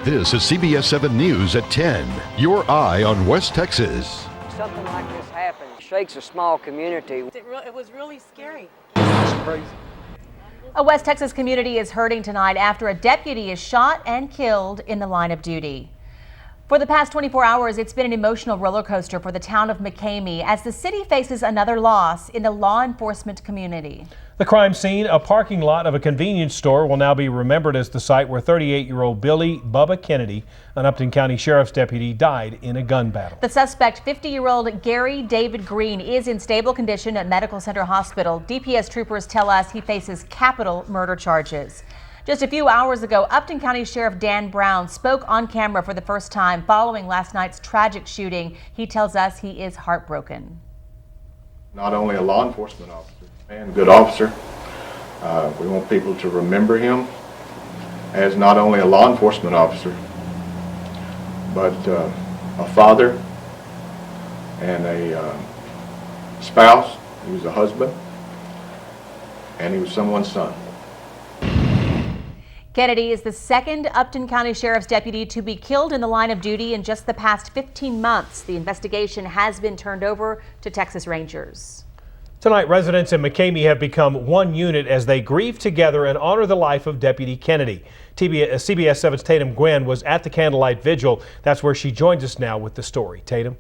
This is CBS 7 News at 10. Your eye on West Texas. Something like this happened. It shakes a small community. It was really scary. It's crazy. A West Texas community is hurting tonight after a deputy is shot and killed in the line of duty. For the past 24 hours, it's been an emotional roller coaster for the town of McCamey as the city faces another loss in the law enforcement community. The crime scene, a parking lot of a convenience store, will now be remembered as the site where 38-year-old Billy Bubba Kennedy, an Upton County Sheriff's deputy, died in a gun battle. The suspect, 50-year-old Gary David Green, is in stable condition at Medical Center Hospital. DPS troopers tell us he faces capital murder charges. Just a few hours ago, Upton County Sheriff Dan Brown spoke on camera for the first time following last night's tragic shooting. He tells us he is heartbroken. Not only a law enforcement officer and good officer, we want people to remember him as not only a law enforcement officer, but a father and a spouse. He was a husband, and he was someone's son. Kennedy is the second Upton County Sheriff's deputy to be killed in the line of duty in just the past 15 months. The investigation has been turned over to Texas Rangers. Tonight, residents in McCamey have become one unit as they grieve together and honor the life of Deputy Kennedy. CBS 7's Tatum Gwynn was at the candlelight vigil. That's where she joins us now with the story. Tatum.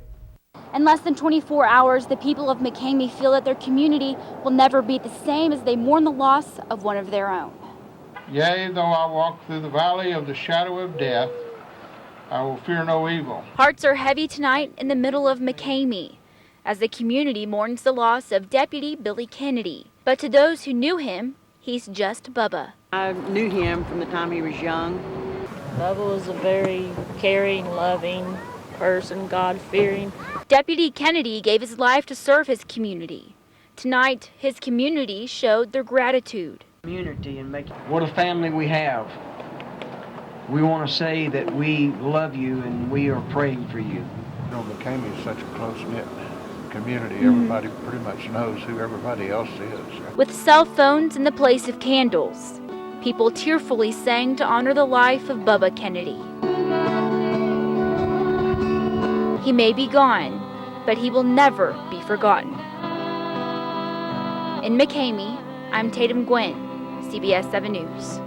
In less than 24 hours, the people of McCamey feel that their community will never be the same as they mourn the loss of one of their own. Yea, though I walk through the valley of the shadow of death, I will fear no evil. Hearts are heavy tonight in the middle of McCamey as the community mourns the loss of Deputy Billy Kennedy. But to those who knew him, he's just Bubba. I knew him from the time he was young. Bubba was a very caring, loving person, God-fearing. Deputy Kennedy gave his life to serve his community. Tonight, his community showed their gratitude. What a family we have. We want to say that we love you and we are praying for you. You know, McCamey is such a close-knit community. Everybody pretty much knows who everybody else is. With cell phones in the place of candles, people tearfully sang to honor the life of Bubba Kennedy. He may be gone, but he will never be forgotten. In McCamey, I'm Tatum Gwynn, CBS 7 News.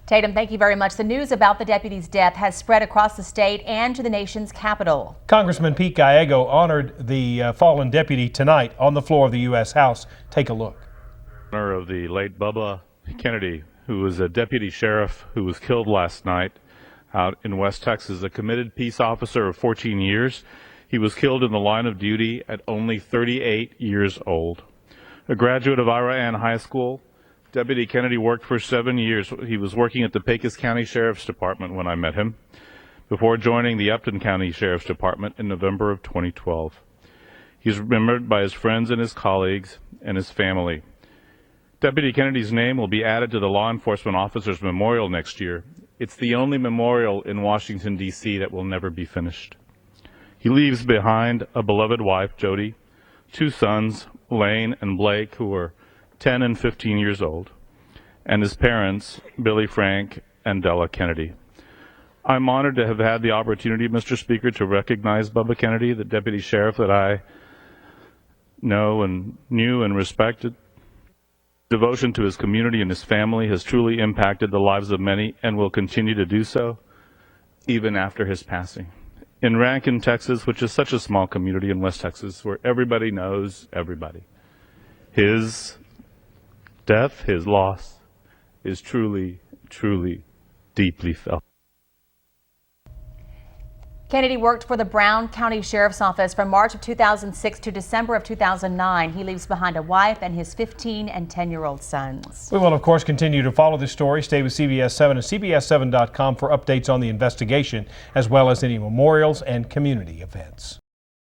Tatum, thank you very much. The news about the deputy's death has spread across the state and to the nation's capital. Congressman Pete Gallego honored the fallen deputy tonight on the floor of the U.S. House. Take a look. Honor of the late Bubba Kennedy, who was a deputy sheriff who was killed last night out in West Texas, a committed peace officer of 14 years. He was killed in the line of duty at only 38 years old. A graduate of Ira Ann High School, Deputy Kennedy worked for 7 years. He was working at the Pecos County Sheriff's Department when I met him, before joining the Upton County Sheriff's Department in November of 2012. He's remembered by his friends and his colleagues and his family. Deputy Kennedy's name will be added to the Law Enforcement Officers Memorial next year. It's the only memorial in Washington, D.C. that will never be finished. He leaves behind a beloved wife, Jody, 2 sons, Lane and Blake, who were 10 and 15 years old, and his parents, Billy Frank and Della Kennedy. I'm honored to have had the opportunity, Mr. Speaker, to recognize Bubba Kennedy, the deputy sheriff that I know and knew and respected. Devotion to his community and his family has truly impacted the lives of many and will continue to do so even after his passing. In Rankin, Texas, which is such a small community in West Texas where everybody knows everybody, his death, his loss is truly, truly deeply felt. Kennedy worked for the Brown County Sheriff's Office from March of 2006 to December of 2009. He leaves behind a wife and his 15 and 10-year-old sons. We will, of course, continue to follow this story. Stay with CBS 7 and CBS7.com for updates on the investigation, as well as any memorials and community events.